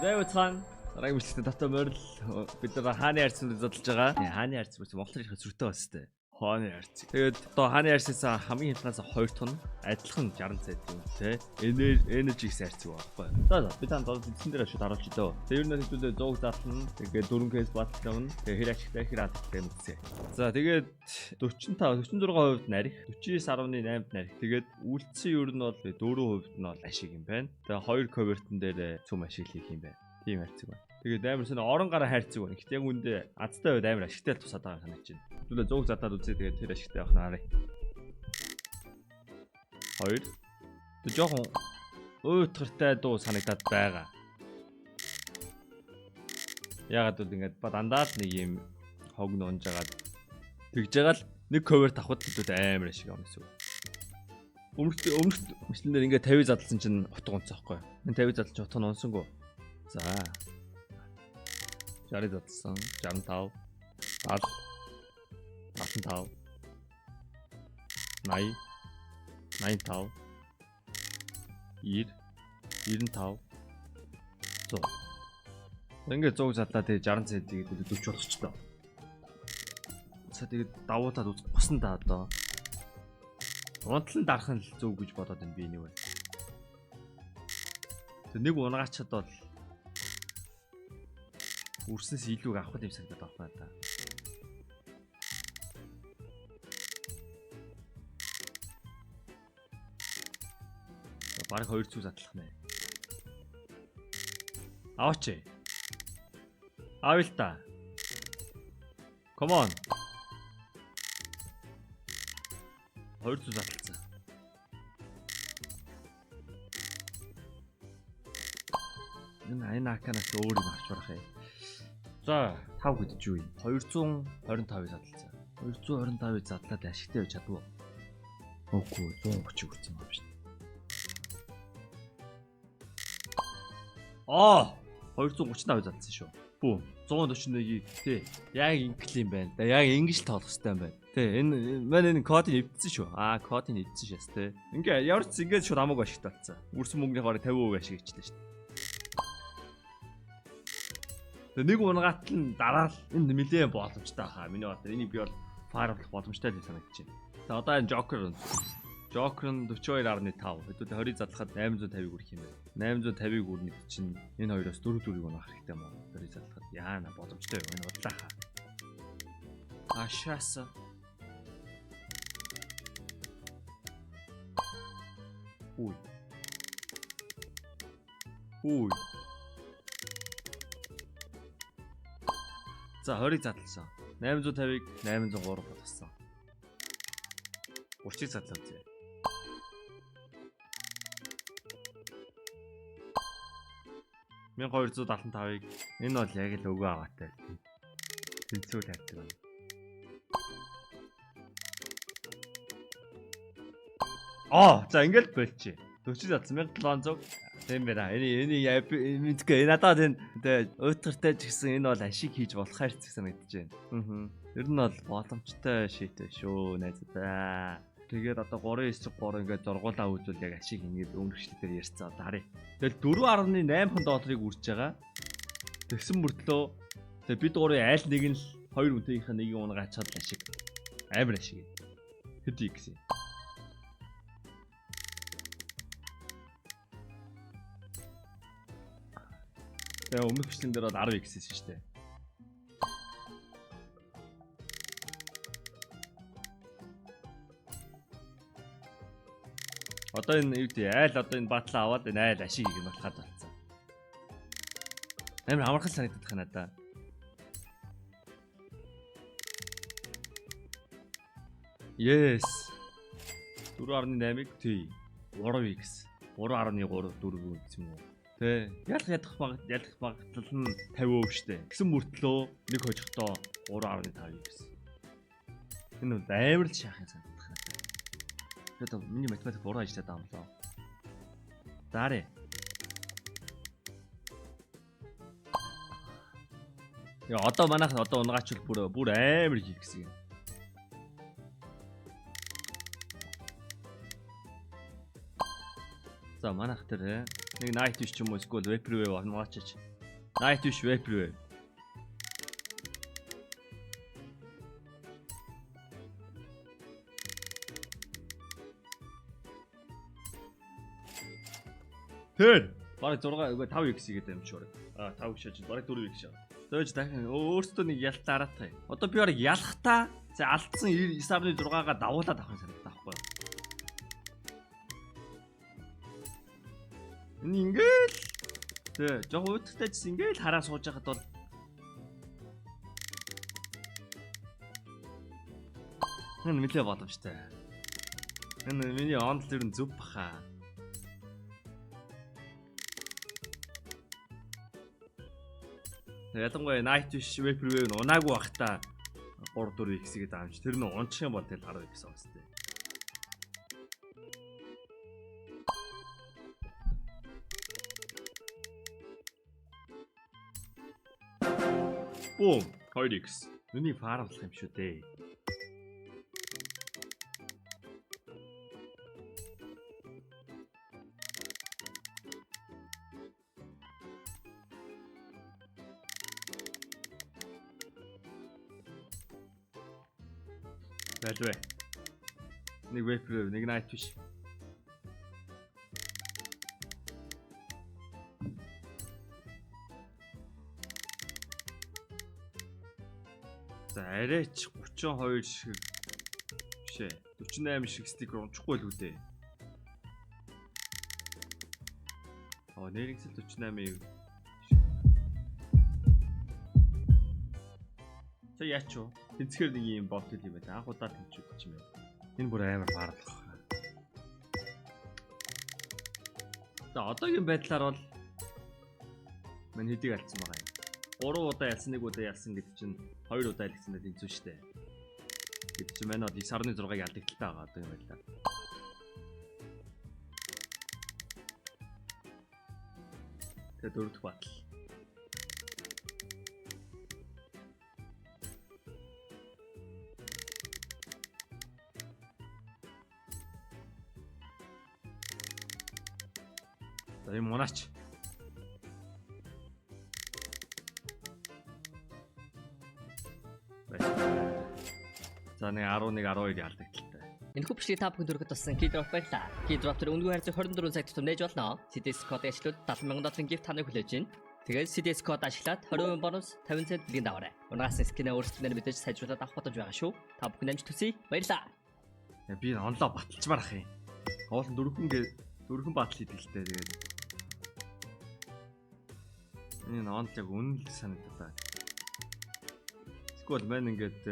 Дэвид хаан дараагийн бичлэгтээ дотоо морил бид нар хааны харьцангыг задлж байгаа. Хааны харьц бас Монгол хэлээр зөртэй байна сте. Хааны харьц. Тэгээд одоо хааны харьцаас хамгийн хямднаас 2 дахь нь адилхан 60 цайд юм те. Energy харьц юу байхгүй. За бид танд эзэн дээр шууд харуулж идөө. Тэгээд ер нь хэдүүлээ 100 задлна. Тэгээд 4 case батлна. Тэгээд хэр ашигтай хэр хаттай мэдсэ. За тэгээд 46% нарих, 49.8 нарих. Тэгээд үйлдсэн ер нь бол 4% нь бол ашиг юм байна. Тэгээд 2 convert-н дээр цөм ашиг хийх юм байна. Тийм харьцаг байна. Тэгээд амар сонь орон гараа хайрцаг байна. Гэхдээ яг үндэ азтай байд амар ашигтай тусаад байгаа санаж байна. Түлээ 100 задаад үзээ тэгээд тэр ашигтай явах нь харъя. 2. Тэг жоохон уйтгартай дуу санагдаад байгаа. Ягаад бол ингээд дандаа л нэг юм хог нунж агаад тэгж байгаа л нэг cover тавхад хэдүүд амар ашиг юм эсвэл. Өмнөх мэтлэнээр ингээд 50 задлсан чинь утга унцаахгүй. Энэ 50 задлсан чинь утга нь унсангүй. За 60 задлсан 65 70 85 80 95 100. Ингээд 100 задлаа тэгээ 60 центийг 40 болгочлоо. За тэгээд давуулаад босно да одоо. Унтлан дарах нь зөв гэж бодоод байна би нэг байна. Тэг нэг унгачаад бол үрснээс илүү авах юм санагдаад байна та. Бараг 200 задлах нэ. Аваач. Авъя л та. Come on. 200 задлцсан. Энэ аканаас өөр юм авч барах юм. За 5 гэж юу юм? 225 задлцсан. 225 задлаад ашигтай байж чадгүй. Үгүй 130 хүрсэн юм шүү. 235 задлсан шүү. Бүү 141-ийг тий яг ингэл юм байна. Яг ингэж л тоолох хэрэгтэй юм байна. Тий энэ маань энэ кодыг эвдсэн шүү. Кодыг эвдсэн шээс тий. Ингээ ямар ч ингэж шууд хамаагүй ашигтай болсон. Үрсэн мөнгөний бараг 50% ашиг ичлээ шүү. Тэгээ нэг унгатал нь дараа л энд нэлээд боломжтой хаа. Миний бодлоор энийг би бол фарвлах боломжтой л санагдаж байна. Тэгээ одоо энэ Joker нь 42.5. Хэдүүлээ 20 задлахад 850 хүрэх юм байна. 850 хүрнэ чинь энэ хоёроос 4 унах хэрэгтэй мөн. 20 задлахад яана боломжтой юм энэ бодлоо хаа. Ашааса. Үй. За 20 задлсан. 850-ыг 803 болгосон. 30-ыг задлаа үзье. $1275-ыг энэ бол яг л өгөө аваатай. Тэнцүү тавьчих байна. За ингээл болчих. 40 задлсан 1700. Тийм байна. Энэ надад энэ уйтгартай ч гэсэн энэ бол ашиг хийж болох хайрц гэсэн мэдэж байна. Ер нь бол боломжтой шийдвэр шүү найзаа. Тэгээд одоо 3-9-3 ингээд зургуулаа үзвэл яг ашиг ингээд өмнөчлөлтөөр ярьцгаа одоо харъя. Тэгэл $4.8 үрж байгаа. Тэгсэн мөртлөө тэгээд бид гурын айл нэг нь л 2 үнтэйгийнхээ нэгийг унгачаад ашиг. Амар ашиг. Хэдий гэсэн. Тэгээ өмнөх бичлэн дээр бол 10 x шүү дээ. Одоо энэ юу гэдэг айл одоо энэ батлаа аваад энэ айл ашиг хийх нь болоход болсон. Амар амархан санагдах юм надаа. Yes. 4.8-ыг тий. 3x. 3.3 4 гэсэн юм уу? Тэ. Ялах магадлал нь 50% штэ. Гэсэн мөртлөө нэг хожихдоо 3.5x. Энэ амар л шахах юм. Тэгээд миний математик буруу ажиллаад байгаа юм лөө. Дарэ. Яа одоо манайх одоо унгаачлал бүр амар хийх гэсэн юм. За манайх тэр Нэг night wish ч юм уу эсвэл vaporwave авмаачаач. Night wish vaporwave. Тэр бараг 6 5 x гэдэг юм чи бараг. 5 x чинь бараг 4 x. Дөөж дахин өөртөө нэг ялт дараатах юм. Одоо би бараг ялахтаа за алдсан 9.6-га давуулаад авах юм санагдаа байхгүй юу? Энэ ингээл тэг жоо уйтгтайч ингээл хараа сууж байхад бол энэ нэлээ боломжтой. Энэ миний ондл ер нь зүв баха. Ялангуяа night wish vaporwave унаагүй бахта 3-4 x гэдэг аамч тэр нь унчих юм бол тэл 10 x авах хэрэгтэй. Boom 2x. Нүний фармлах юм шүү дээ. Бэлвэ. Нэг vaporwave, нэг night wish. За арайч 32 шиг бишээ. 48 шиг стикер унчихгүй л үдээ. Нэрэгсэл 48-ийг. За яач вэ? Тэнцгээр нэг юм болт юм байна. Анх удаа тэнцүүд ч юм байна. Энэ бүр амар баарлах. За одоогийн байдлаар бол мань хэдийг алдсан байгаа юм. 3 удаа ялсан, 1 удаа ялсан гэдэг чинь 2 удаа ялсан гэдэг тэнцүү штэ. Гэвч чинь манай 9.6-ыг алдагталтай байгаа одоогийн байдлаар. Тэгээ дөрөвдөх батал. За юм унаач. За нэг 11 12 ялдагталтай. Энэхүү бичлэгийг та бүхэнд өргөд туссан Keydrop баярлаа. Keydrop тэр үнэгүй харьцаа 24 цаг тутам нээж болно. CDS код ашиглаад 70,000 гифт таныг хүлээж байна. Тэгээд CDS код ашиглаад 20% бонус 50 цент бэлгийн даваарай. Унгаас скинээ өөрсдөө мэдээж сайжруулаад авах бодож байгаа шүү. Та бүхэн амжилт хүсье. Баярлаа. Би онлоо баталчмаар ах юм. Хоолн дөрвөн батал хийдэлтэй тэгээд. Энэ онл яг үнэл санагдаад. Скол мэн ингээд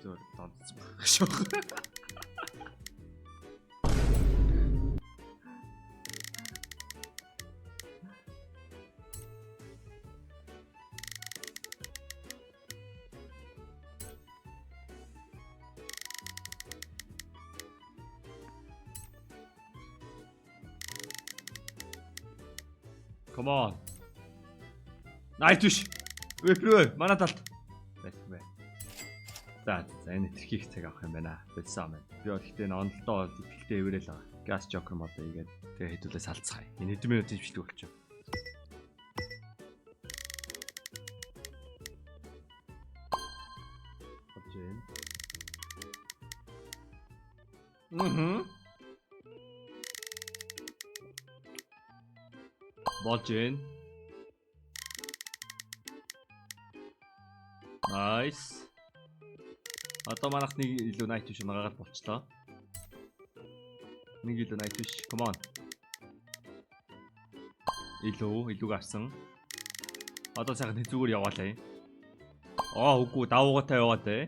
зөөр донцсон байх шүү. Come on. Night wish. Vaporwave манай талд. Бай. За энэ тэрхийх цаг авах юм байна. Бэлсэн байна. Би бол гэхдээ онлдоо ихтэй эвэрэл байгаа. Gas Joker мод ийгээд тэгээ хэдүүлээ салцгаая. Энэ хэдэн минутын бичлэг болчих. Окей. Болж гин. Nice. Одоо манайх нэг илүү night wish магаад болчлоо. Нэг илүү night wish. Come on. Илүү гарсан. Одоо сайхан зүгээр яваалаа. Үгүй давуугатай яваад ээ.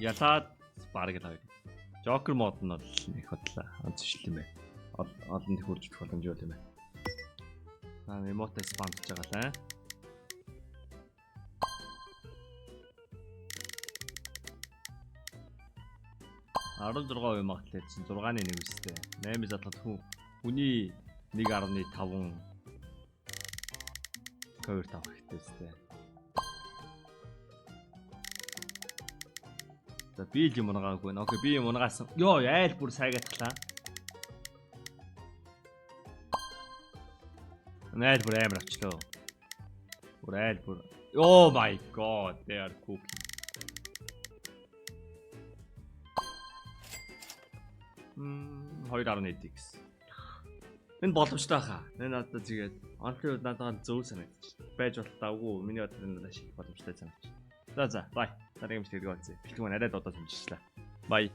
Ялаад бараг л авъя. Joker мод нь бол их бодлоо. Онцлол юм байна. Олон их хурж болох боломжтой юм байна. Эмота спамж байгаа л 16% магадлал чинь 6-ны 1 үстэй. 8 задлаад хүний 1.5 cover тавах хэрэгтэй үстэй. За би л юм унгаагүй. Окей, би юм унгаасан. Йоо, айл бүр сайгаатглаа. Айл бүр амар авчлаа. Бүр айл бүр. Oh my god, they are cooking. 2.1x. Энэ боломжтой хаа. Энэ надад тэгээд онцлог надад зөв санагдчих. Байж болтоогүй. Миний бодлоор энэ ашиг боломжтой санагдчих. За, бай. Дараагийн мэдээлэл өгөөч. Бэлтгэн маань арай додоо хэмжижлээ. Бай.